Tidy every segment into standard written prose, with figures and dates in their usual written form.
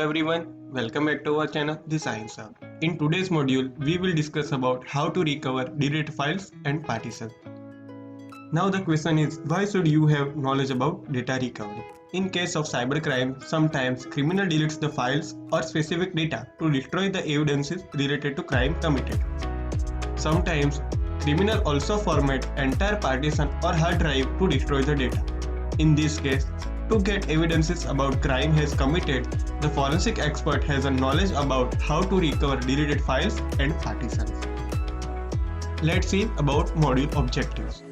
everyone, welcome back to our channel The Science Hub. In today's module, we will discuss about how to recover deleted files and partitions. Now the question is, why should you have knowledge about data recovery? In case of cybercrime, sometimes criminal deletes the files or specific data to destroy the evidences related to crime committed. Sometimes criminal also format entire partition or hard drive to destroy the data. In this case, to get evidences about crime has committed, the forensic expert has a knowledge about how to recover deleted files and partitions. Let's see about module objectives.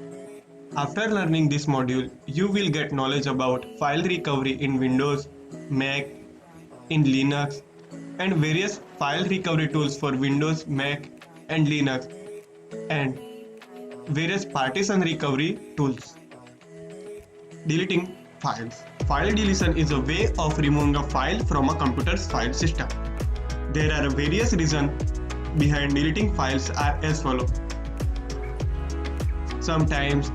After learning this module, you will get knowledge about file recovery in Windows, Mac, in Linux, and various file recovery tools for Windows, Mac, and Linux, and various partition recovery tools. Deleting files. File deletion is a way of removing a file from a computer's file system. There are various reasons behind deleting files are as follows. Sometimes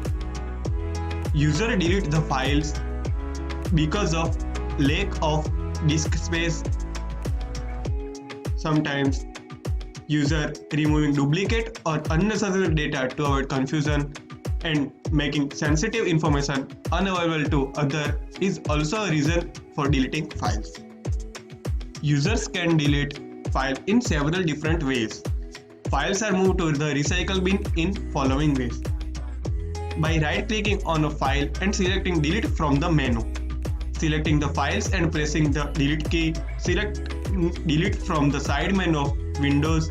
user delete the files because of lack of disk space. Sometimes user removing duplicate or unnecessary data to avoid confusion, and making sensitive information unavailable to others is also a reason for deleting files. Users can delete files in several different ways. Files are moved to the recycle bin in following ways. By right-clicking on a file and selecting delete from the menu. Selecting the files and pressing the delete key. Select delete from the side menu of Windows,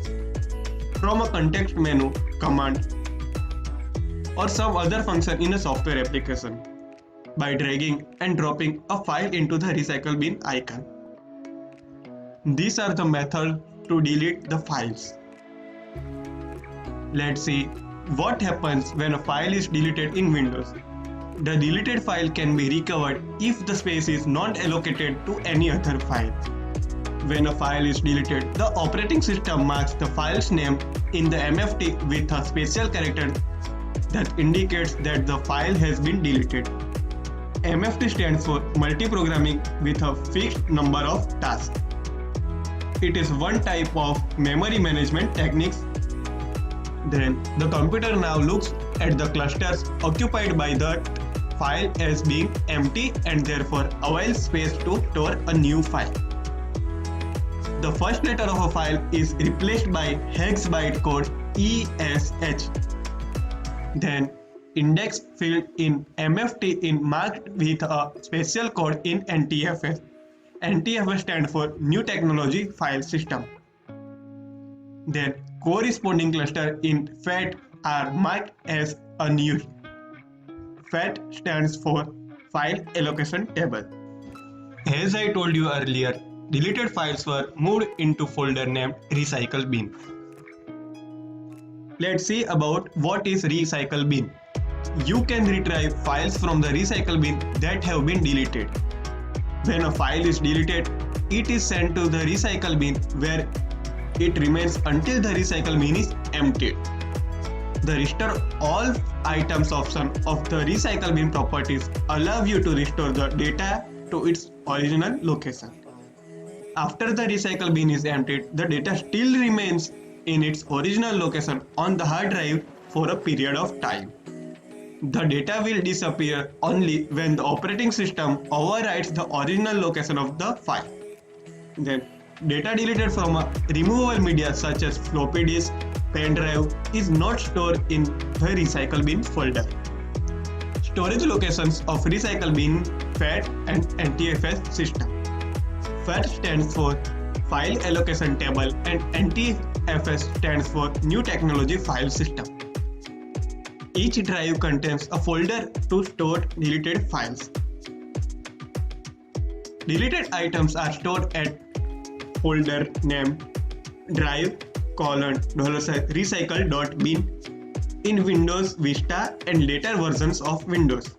from a context menu command, or some other function in a software application by dragging and dropping a file into the recycle bin icon. These are the methods to delete the files. Let's see what happens when a file is deleted in Windows. The deleted file can be recovered if the space is not allocated to any other file. When a file is deleted, the operating system marks the file's name in the MFT with a special character that indicates that the file has been deleted. MFT stands for multi-programming with a fixed number of tasks. It is one type of memory management techniques. Then the computer now looks at the clusters occupied by the file as being empty and therefore avails space to store a new file. The first letter of a file is replaced by hex byte code ESH. Then index field in MFT is marked with a special code in NTFS. NTFS stands for New Technology File System. Then corresponding cluster in FAT are marked as unused. FAT stands for File Allocation Table. As I told you earlier, deleted files were moved into folder named Recycle Bin. Let's see about what is Recycle Bin. You can retrieve files from the Recycle Bin that have been deleted. When a file is deleted, it is sent to the Recycle Bin where it remains until the Recycle Bin is emptied. The Restore All Items option of the Recycle Bin properties allows you to restore the data to its original location. After the Recycle Bin is emptied, the data still remains in its original location on the hard drive for a period of time. The data will disappear only when the operating system overwrites the original location of the file. Then, data deleted from a removable media such as floppy disk, pen drive is not stored in the Recycle Bin folder. Storage locations of Recycle Bin, FAT and NTFS system. FAT stands for File Allocation Table and NTFS stands for New Technology File System. Each drive contains a folder to store deleted files. Deleted items are stored at folder name drive $recycle.bin in Windows Vista and later versions of Windows.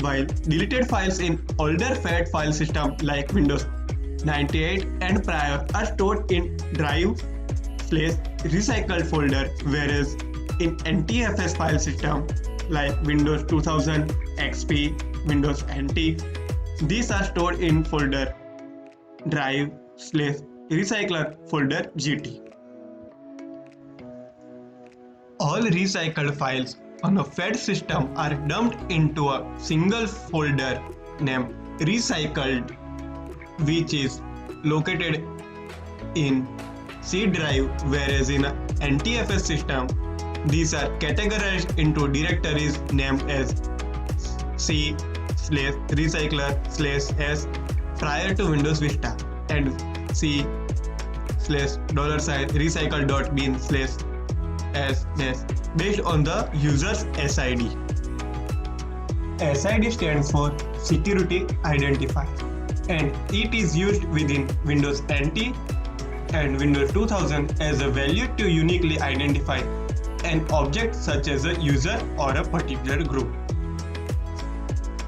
While deleted files in older FAT file system like Windows 98 and prior are stored in drive/recycled folder, whereas in NTFS file system like Windows 2000, XP, Windows NT, these are stored in folder drive/recycler folder GT. All recycled files on a fed system are dumped into a single folder named recycled, which is located in C drive, whereas in a NTFS system these are categorized into directories named as C/recycler/S prior to Windows Vista and C/$recycle.bin/S based on the user's SID. SID stands for Security Identifier and it is used within Windows NT and Windows 2000 as a value to uniquely identify an object such as a user or a particular group.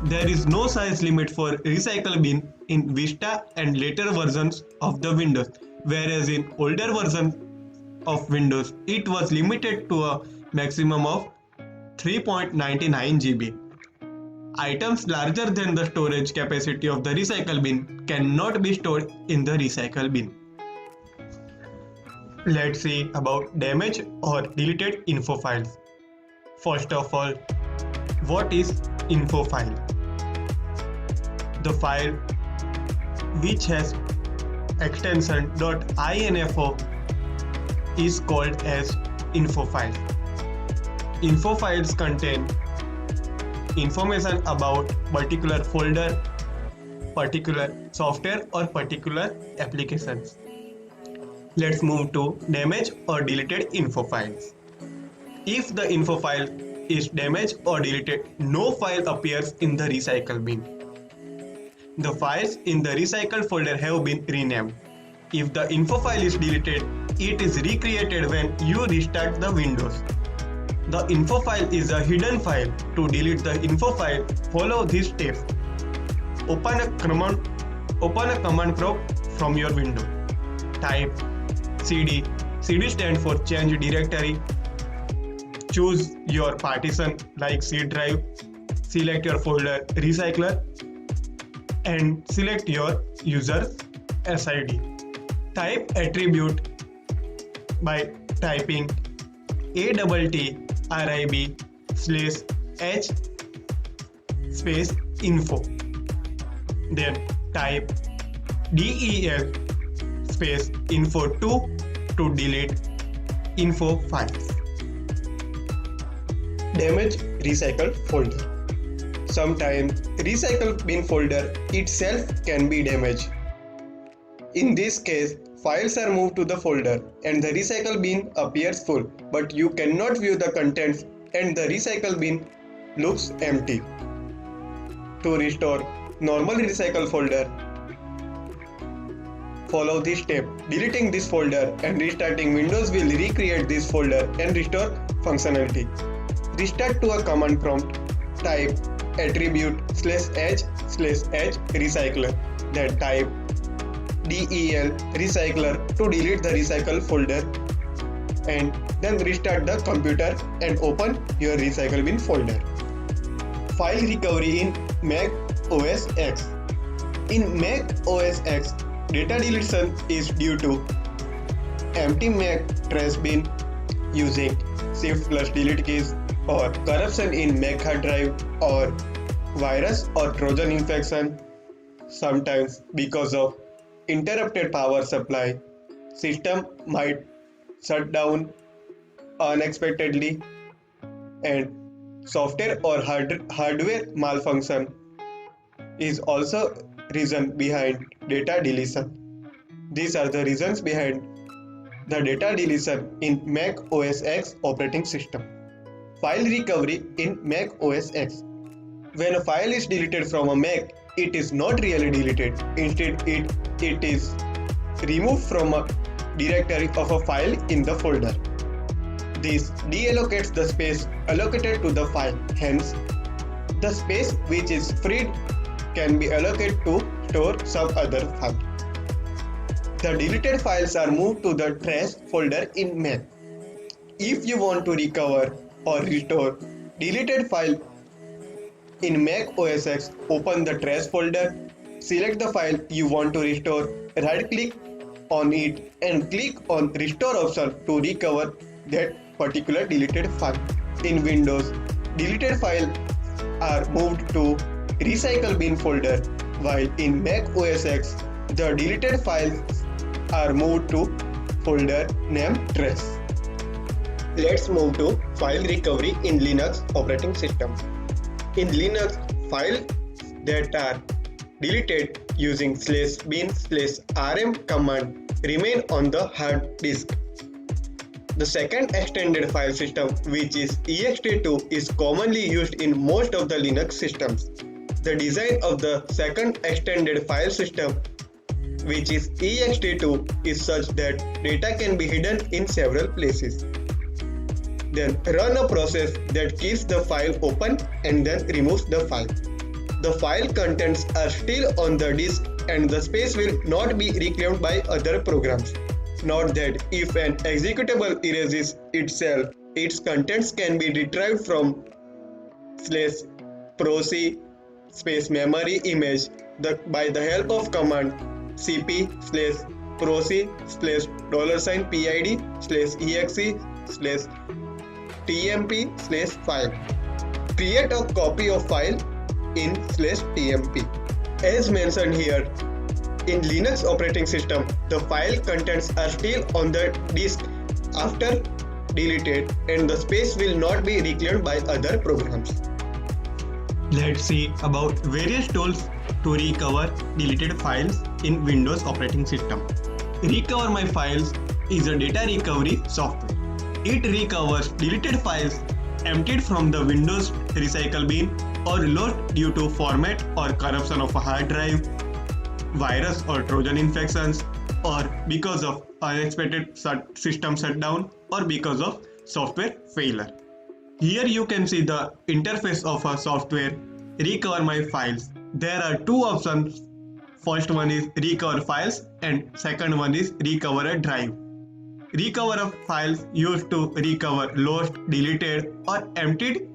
There is no size limit for recycle bin in Vista and later versions of the Windows, whereas in older versions of Windows it was limited to a maximum of 3.99 GB. Items larger than the storage capacity of the recycle bin cannot be stored in the recycle bin. Let's see about damaged or deleted info files. First of all, what is info file? The file which has extension .info is called as info file. Info files contain information about particular folder, particular software or particular applications. Let's move to damaged or deleted info files. If the info file is damaged or deleted, no file appears in the recycle bin. The files in the recycle folder have been renamed. If the info file is deleted, it is recreated when you restart the Windows. The info file is a hidden file. To delete the info file, follow these steps. Open a command prompt from your window. Type cd. cd stands for change directory. Choose your partition like C drive. Select your folder recycler and select your user's SID. Type attribute by typing ATTRIB/H space info. Then type DEL space info2 to delete info files. Damaged recycle folder. Sometimes recycle bin folder itself can be damaged. In this case, files are moved to the folder and the recycle bin appears full, but you cannot view the contents and the recycle bin looks empty. To restore normal recycle folder, follow this step. Deleting this folder and restarting Windows will recreate this folder and restore functionality. Restart to a command prompt. Type attribute/h/h recycler. Then type DEL recycler to delete the recycle folder and then restart the computer and open your recycle bin folder. File recovery in Mac OS X. In Mac OS X, data deletion is due to empty Mac trash bin using Shift+Delete keys or corruption in Mac hard drive or virus or Trojan infection. Sometimes because of interrupted power supply, system might shut down unexpectedly, and software or hardware malfunction is also reason behind data deletion. These are the reasons behind the data deletion in Mac OS X operating system. File recovery in Mac OS X. When a file is deleted from a Mac, it is not really deleted. Instead, it is removed from a directory of a file in the folder. This deallocates the space allocated to the file. Hence, the space which is freed can be allocated to store some other file. The deleted files are moved to the trash folder in Mac. If you want to recover or restore deleted file in Mac OS X, open the trash folder Select the file you want to restore, right-click on it and click on Restore option to recover that particular deleted file. In Windows, deleted files are moved to Recycle Bin folder, while in Mac OS X, the deleted files are moved to folder named Trace. Let's move to file recovery in Linux operating system. In Linux, files that are deleted using /bin/rm command remain on the hard disk. The second extended file system, which is ext2, is commonly used in most of the Linux systems. The design of the second extended file system, which is ext2, is such that data can be hidden in several places. Then run a process that keeps the file open and then removes the file. The file contents are still on the disk and the space will not be reclaimed by other programs. Note that if an executable erases itself, its contents can be retrieved from /proc memory image by the help of command cp/proc/$pid/exe/tmp/file. Create a copy of file in /tmp. As mentioned here, in Linux operating system, the file contents are still on the disk after deleted and the space will not be reclaimed by other programs. Let's see about various tools to recover deleted files in Windows operating system. Recover My Files is a data recovery software. It recovers deleted files emptied from the Windows recycle bin or lost due to format or corruption of a hard drive, virus or Trojan infections, or because of unexpected system shutdown, or because of software failure. Here you can see the interface of a software Recover My Files. There are two options. First one is Recover Files and second one is Recover a Drive. Recover of files used to recover lost, deleted or emptied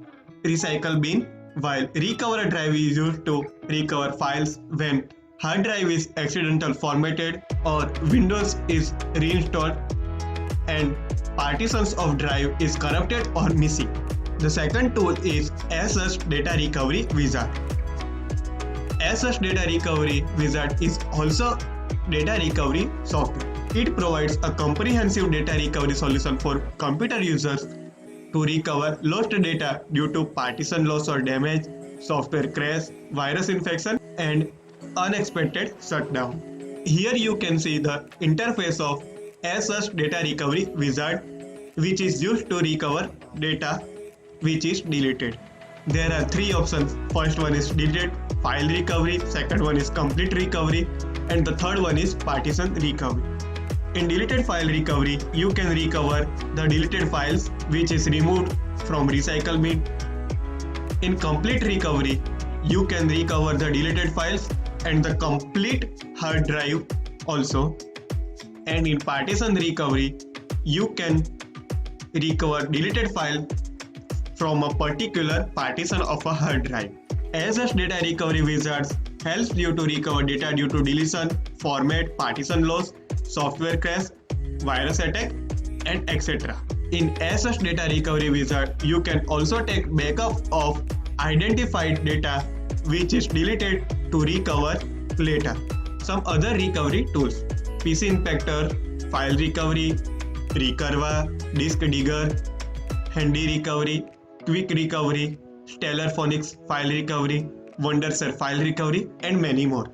recycle bin, while Recover a Drive is used to recover files when hard drive is accidentally formatted or Windows is reinstalled and partitions of drive is corrupted or missing. The second tool is SS Data Recovery Wizard. SS Data Recovery Wizard is also data recovery software. It provides a comprehensive data recovery solution for computer users to recover lost data due to partition loss or damage, software crash, virus infection, and unexpected shutdown. Here you can see the interface of SS Data Recovery Wizard, which is used to recover data which is deleted. There are three options. First one is deleted file recovery, second one is complete recovery, and the third one is partition recovery. In deleted file recovery, you can recover the deleted files which is removed from recycle bin. In complete recovery, you can recover the deleted files and the complete hard drive also. And in partition recovery, you can recover deleted file from a particular partition of a hard drive. SS Data Recovery Wizards helps you to recover data due to deletion, format, partition loss, software crash, virus attack, and etc. In SS Data Recovery Wizard, you can also take backup of identified data which is deleted to recover later. Some other recovery tools: PC Inspector, File Recovery, Recurva, Disk Digger, Handy Recovery, Quick Recovery, Stellar Phonics File Recovery, Wondershare File Recovery, and many more.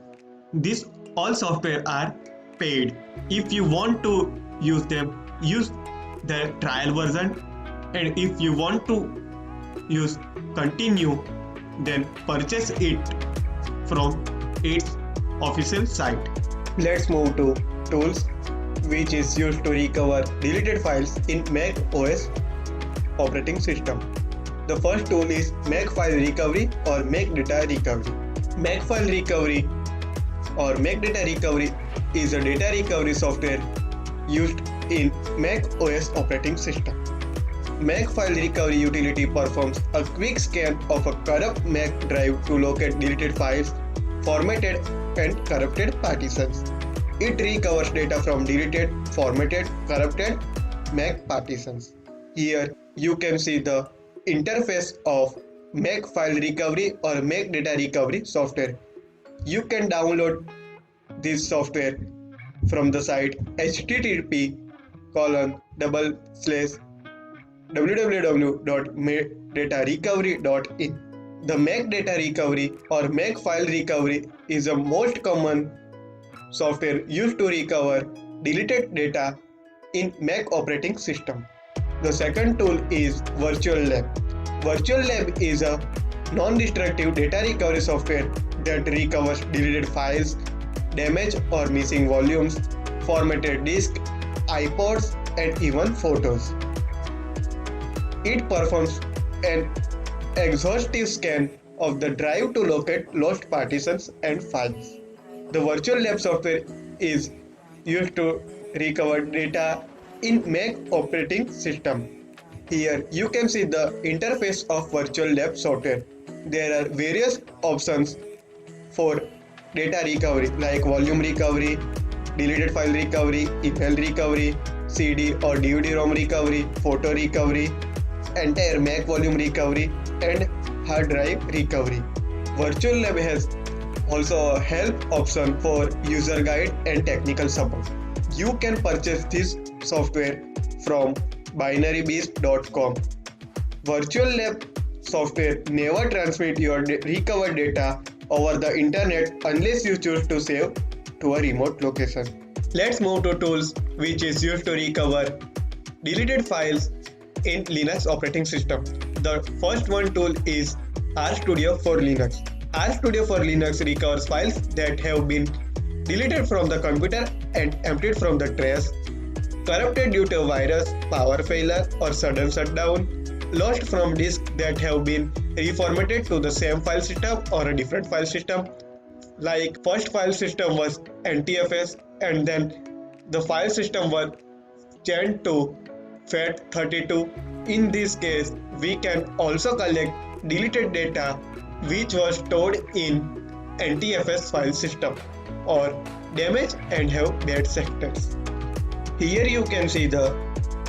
These all software are paid. If you want to use them, use the trial version, and if you want to use continue, then purchase it from its official site. Let's move to tools which is used to recover deleted files in Mac OS operating system. The first tool is Mac File Recovery or Mac Data Recovery. Mac File Recovery or Mac Data Recovery is a data recovery software used in Mac OS operating system. Mac File Recovery utility performs a quick scan of a corrupt Mac drive to locate deleted files, formatted and corrupted partitions. It recovers data from deleted, formatted, corrupted Mac partitions. Here you can see the interface of Mac file recovery or Mac data recovery software. You can download this software from the site http://www.macdatarecovery.in. The Mac data recovery or Mac file recovery is the most common software used to recover deleted data in Mac operating system. The second tool is Virtual Lab. Virtual Lab is a non-destructive data recovery software that recovers deleted files, damaged or missing volumes, formatted disks, iPods, and even photos. It performs an exhaustive scan of the drive to locate lost partitions and files. The Virtual Lab software is used to recover data in Mac operating system. Here you can see the interface of Virtual Lab software. There are various options for data recovery like volume recovery, deleted file recovery, email recovery, CD or DVD-ROM recovery, photo recovery, entire Mac volume recovery, and hard drive recovery. Virtual Lab has also a help option for user guide and technical support. You can purchase this software from binarybeast.com. Virtual Lab software never transmit your recovered data over the internet unless you choose to save to a remote location. Let's move to tools which is used to recover deleted files in Linux operating system. The first one tool is RStudio for Linux. RStudio for Linux recovers files that have been deleted from the computer and emptied from the trash, corrupted due to virus, power failure or sudden shutdown, lost from disks that have been reformatted to the same file system or a different file system. Like first file system was NTFS and then the file system was changed to FAT32. In this case, we can also collect deleted data which was stored in NTFS file system or damaged and have bad sectors. Here you can see the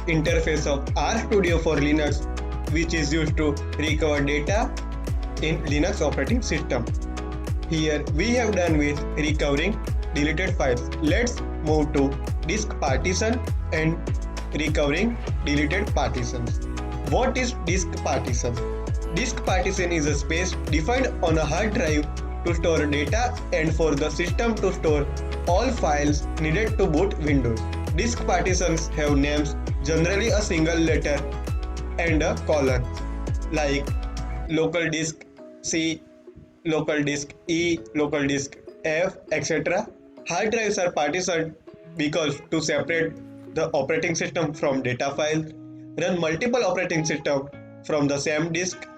interface of RStudio for Linux which is used to recover data in Linux operating system. Here we have done with recovering deleted files. Let's move to disk partition and recovering deleted partitions. What is disk partition? Disk partition is a space defined on a hard drive to store data and for the system to store all files needed to boot Windows. Disk partitions have names, generally a single letter and a colon, like local disk C, local disk E, local disk F, etc. Hard drives are partitioned because to separate the operating system from data files, run multiple operating systems from the same disk,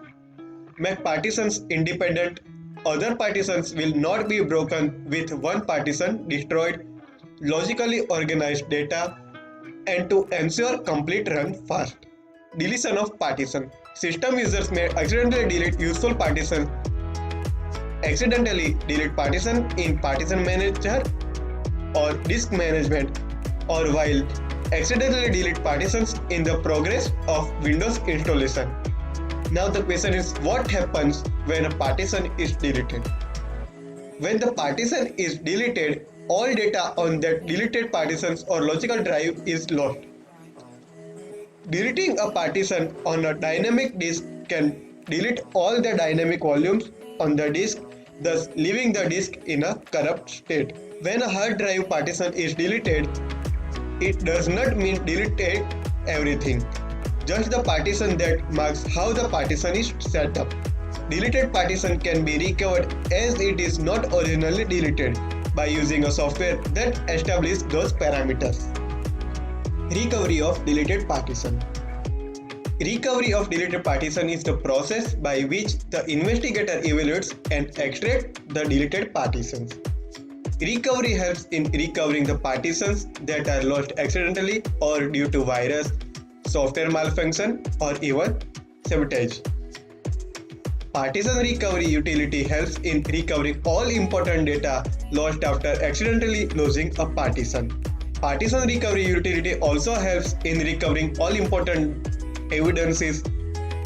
make partitions independent. Other partitions will not be broken with one partition destroyed, logically organized data, and to ensure complete run fast. Deletion of partition. System users may accidentally delete useful partition, accidentally delete partition in partition manager or disk management, or while accidentally delete partitions in the progress of Windows installation. Now the question is, what happens when a partition is deleted? When the partition is deleted, all data on that deleted partitions or logical drive is lost. Deleting a partition on a dynamic disk can delete all the dynamic volumes on the disk, thus leaving the disk in a corrupt state. When a hard drive partition is deleted, it does not mean deleted everything, just the partition that marks how the partition is set up. Deleted partition can be recovered as it is not originally deleted by using a software that establishes those parameters. Recovery of deleted partition. Recovery of deleted partition is the process by which the investigator evaluates and extracts the deleted partitions. Recovery helps in recovering the partitions that are lost accidentally or due to virus, software malfunction, or even sabotage. Partition recovery utility helps in recovering all important data lost after accidentally losing a partition. Partition recovery utility also helps in recovering all important evidences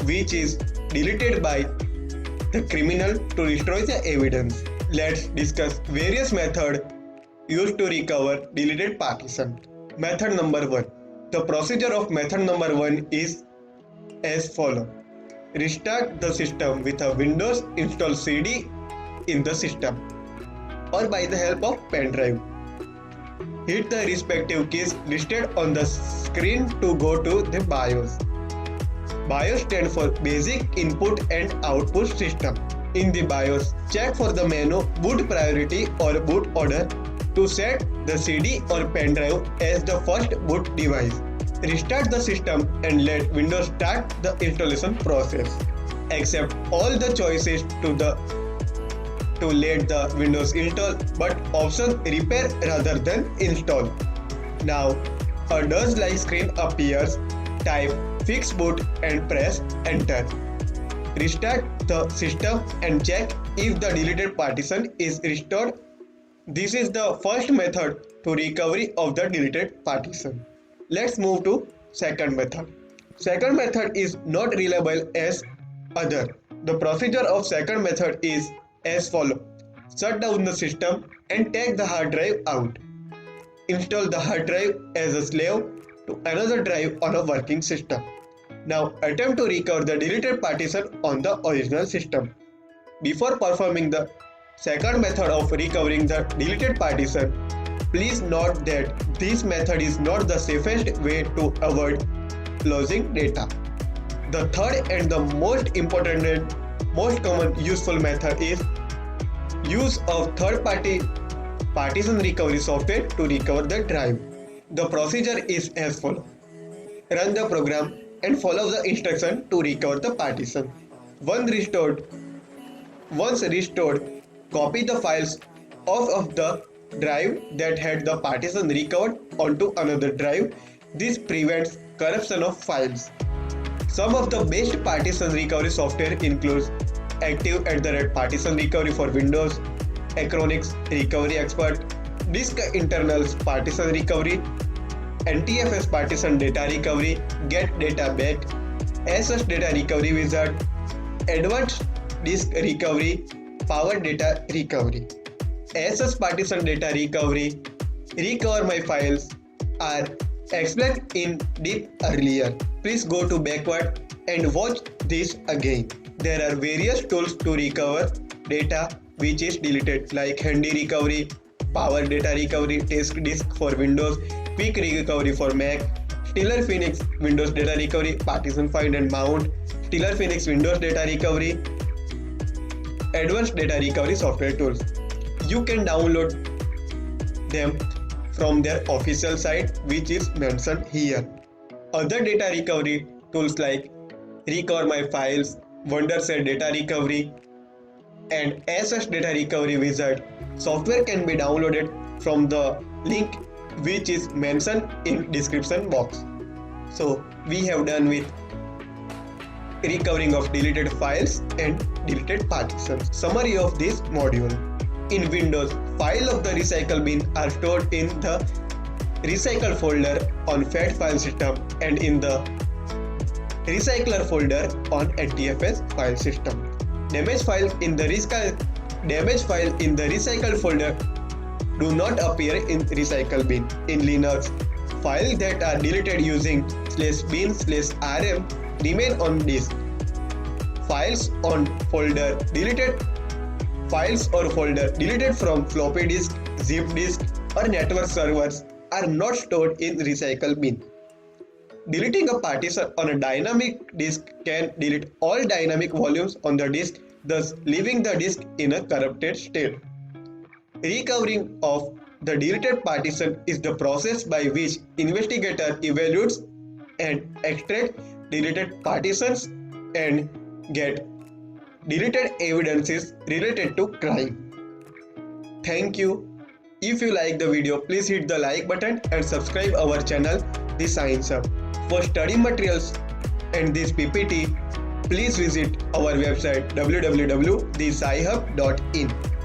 which is deleted by the criminal to restore the evidence. Let's discuss various methods used to recover deleted partition. Method number 1. The procedure of method number 1 is as follows. Restart the system with a Windows install CD in the system or by the help of pen drive. Hit the respective keys listed on the screen to go to the BIOS. BIOS stands for Basic Input and Output System. In the BIOS, check for the menu Boot Priority or Boot Order to set the CD or pen drive as the first boot device. Restart the system and let Windows start the installation process. Accept all the choices to let the Windows install, but option repair rather than install. Now, a DOS-like screen appears. Type fix boot and press enter. Restart the system and check if the deleted partition is restored. This is the first method to recovery of the deleted partition. Let's move to second method. Second method is not reliable as other. The procedure of second method is as follows. Shut down the system and take the hard drive out. Install the hard drive as a slave to another drive on a working system. Now attempt to recover the deleted partition on the original system. Before performing the second method of recovering the deleted partition, please note that this method is not the safest way to avoid losing data. The third and the most important and most common useful method is use of third-party partition recovery software to recover the drive. The procedure is as follows. Run the program and follow the instruction to recover the partition. Once restored, copy the files off of the drive that had the partition recovered onto another drive. This prevents corruption of files. Some of the best partition recovery software includes Active Partition Recovery for Windows, Acronix Recovery Expert, Disk Internals Partition Recovery, NTFS Partition Data Recovery, Get Data Back, SS Data Recovery Wizard, Advanced Disk Recovery, Power Data Recovery. SS Partition Data Recovery, Recover My Files are explained in deep earlier. Please go to backward and watch this again. There are various tools to recover data which is deleted like Handy Recovery, Power Data Recovery, Disk for Windows, Quick Recovery for Mac, Stellar Phoenix Windows Data Recovery, Partition Find and Mount, Stellar Phoenix Windows Data Recovery, Advanced Data Recovery software tools. You can download them from their official site which is mentioned here. Other data recovery tools like Recover My Files, Wondershare Data Recovery, and SS Data Recovery Wizard software can be downloaded from the link which is mentioned in description box. So we have done with recovering of deleted files and deleted partitions. Summary of this module. In Windows, files of the recycle bin are stored in the recycle folder on FAT file system and in the recycler folder on NTFS file system. Damaged file in the recycle folder do not appear in recycle bin. In Linux, files that are deleted using /bin/rm remain on disk. Files or folder deleted from floppy disk, zip disk, or network servers are not stored in recycle bin. Deleting a partition on a dynamic disk can delete all dynamic volumes on the disk, thus leaving the disk in a corrupted state. Recovering of the deleted partition is the process by which investigator evaluates and extract deleted partitions and get deleted evidences related to crime. Thank you. If you like the video, please hit the like button and subscribe our channel, The Science Hub. For study materials and this PPT, please visit our website www.thescihub.in.